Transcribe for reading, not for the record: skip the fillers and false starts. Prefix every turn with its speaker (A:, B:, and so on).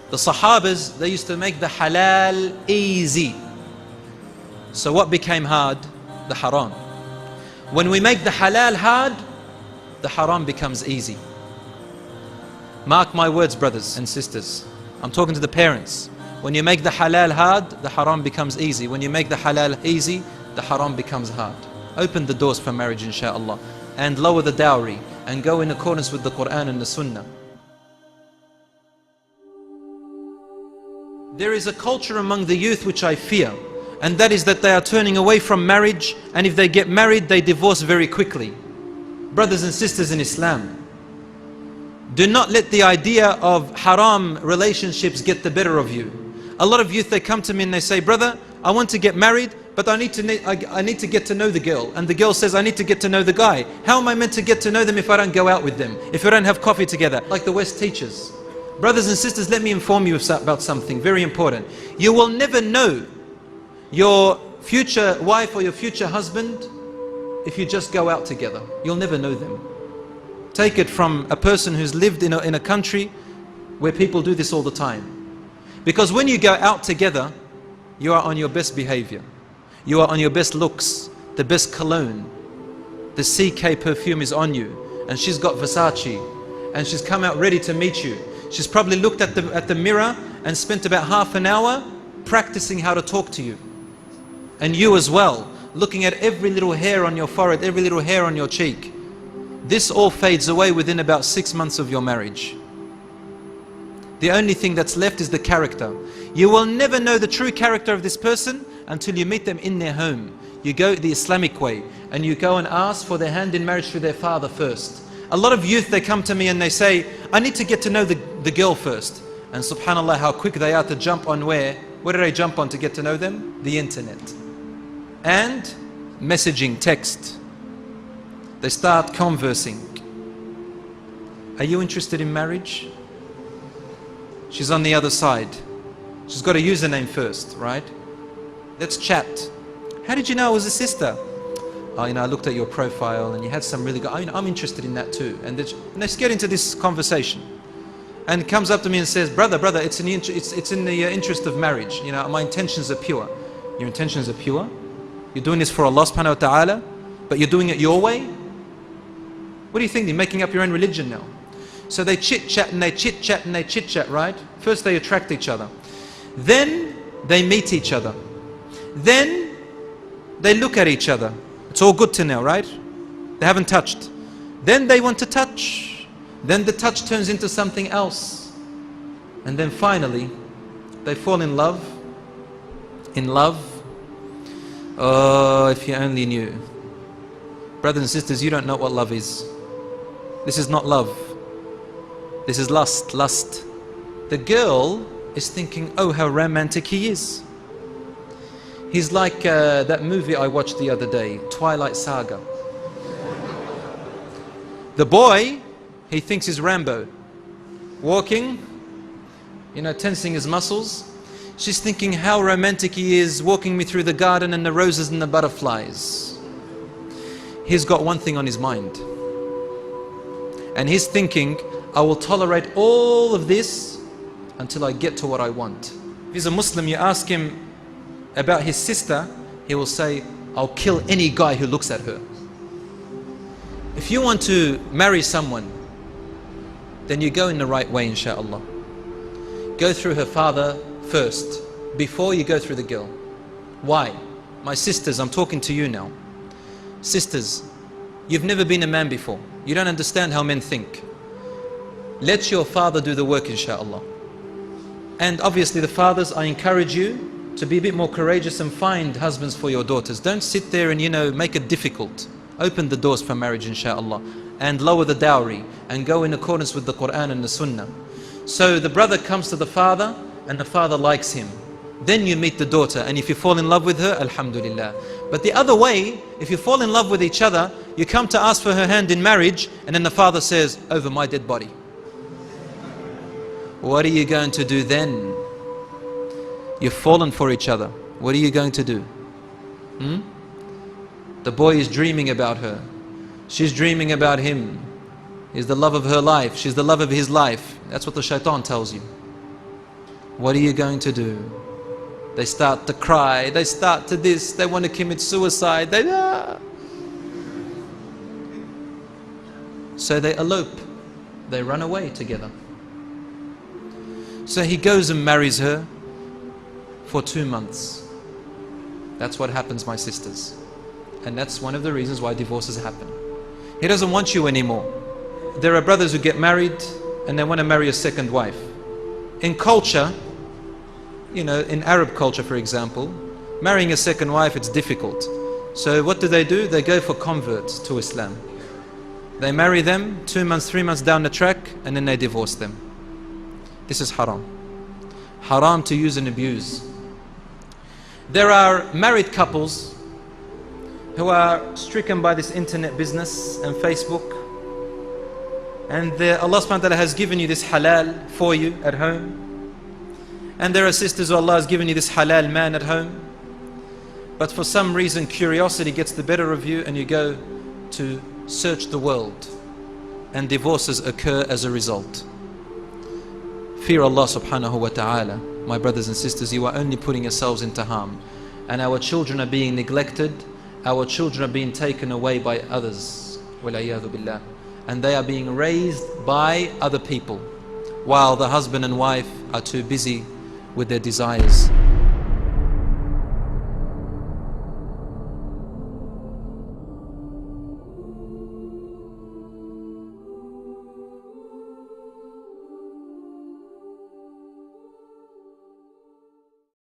A: The Sahabas, they used to make the halal easy. So what became hard? The haram. When we make the halal hard, the haram becomes easy. Mark my words, brothers and sisters. I'm talking to the parents. When you make the halal hard, the haram becomes easy. When you make the halal easy, the haram becomes hard. Open the doors for marriage, inshallah, and lower the dowry, and go in accordance with the Quran and the Sunnah. There is a culture among the youth which I fear, and that is that they are turning away from marriage, and if they get married, they divorce very quickly. Brothers and sisters in Islam, do not let the idea of haram relationships get the better of you. A lot of youth, they come to me and they say, brother, I want to get married, but I need to get to know the girl. And the girl says, I need to get to know the guy. How am I meant to get to know them if I don't go out with them? If I don't have coffee together? Like the West teaches. Brothers and sisters, let me inform you about something very important. You will never know your future wife or your future husband if you just go out together. You'll never know them. Take it from a person who's lived in a country where people do this all the time. Because when you go out together, you are on your best behavior. You are on your best looks, the best cologne. The CK perfume is on you, and she's got Versace, and she's come out ready to meet you. She's probably looked at the mirror and spent about half an hour practicing how to talk to you. And you as well, looking at every little hair on your forehead, every little hair on your cheek. This all fades away within about 6 months of your marriage. The only thing that's left is the character. You will never know the true character of this person until you meet them in their home. You go the Islamic way, and you go and ask for their hand in marriage through their father first. A lot of youth, they come to me and they say, I need to get to know the girl first. And subhanAllah, how quick they are to jump on where? Where did I jump on to get to know them? The internet. And messaging, text. They start conversing. Are you interested in marriage? She's on the other side. She's got a username first, right? Let's chat. How did you know I was a sister? Oh, I looked at your profile and you had some really good, I'm interested in that too. And let's get into this conversation. And comes up to me and says, brother, it's in the interest of marriage. My intentions are pure. Your intentions are pure? You're doing this for Allah subhanahu wa ta'ala, but you're doing it your way? What do you think? You're making up your own religion now. So they chit-chat and they chit-chat and they chit-chat, right? First they attract each other. Then they meet each other. Then they look at each other. It's all good to now, right? They haven't touched. Then they want to touch. Then the touch turns into something else. And then finally, they fall in love. In love. Oh, if you only knew. Brothers and sisters, you don't know what love is. This is not love. This is lust. The girl is thinking, oh, how romantic he is. He's like that movie I watched the other day, Twilight Saga. The boy, he thinks he's Rambo. Walking, tensing his muscles. She's thinking how romantic he is, walking me through the garden and the roses and the butterflies. He's got one thing on his mind. And he's thinking, I will tolerate all of this until I get to what I want. If he's a Muslim, you ask him about his sister, he will say, I'll kill any guy who looks at her. If you want to marry someone, then you go in the right way, inshallah. Go through her father first, before you go through the girl. Why? My sisters, I'm talking to you now. Sisters, you've never been a man before. You don't understand how men think. Let your father do the work, inshallah. And obviously the fathers, I encourage you to be a bit more courageous and find husbands for your daughters. Don't sit there and make it difficult. Open the doors for marriage, inshallah, and lower the dowry and go in accordance with the Quran and the Sunnah. So the brother comes to the father and the father likes him. Then you meet the daughter, and if you fall in love with her, alhamdulillah. But the other way, if you fall in love with each other, you come to ask for her hand in marriage, and then the father says, over my dead body. What are you going to do then? You've fallen for each other. What are you going to do? The boy is dreaming about her. She's dreaming about him. He's the love of her life. She's the love of his life. That's what the shaitan tells you. What are you going to do? They start to cry. They start to this. They want to commit suicide. So they elope. They run away together. So he goes and marries her for 2 months. That's what happens, my sisters. And that's one of the reasons why divorces happen. He doesn't want you anymore. There are brothers who get married and they want to marry a second wife. In culture, you know, in Arab culture, for example, marrying a second wife, it's difficult. So what do? They go for converts to Islam. They marry them 2 months, 3 months down the track, and then they divorce them. This is haram. Haram to use and abuse. There are married couples who are stricken by this internet business and Facebook, and Allah subhanahu wa ta'ala has given you this halal for you at home. And there are sisters who Allah has given you this halal man at home, but for some reason curiosity gets the better of you and you go to search the world, and divorces occur as a result. Fear Allah subhanahu wa ta'ala. My brothers and sisters, you are only putting yourselves into harm, and our children are being neglected. Our children are being taken away by others, وَالْعِيَاذُ بِاللَّهِ, and they are being raised by other people while the husband and wife are too busy with their desires.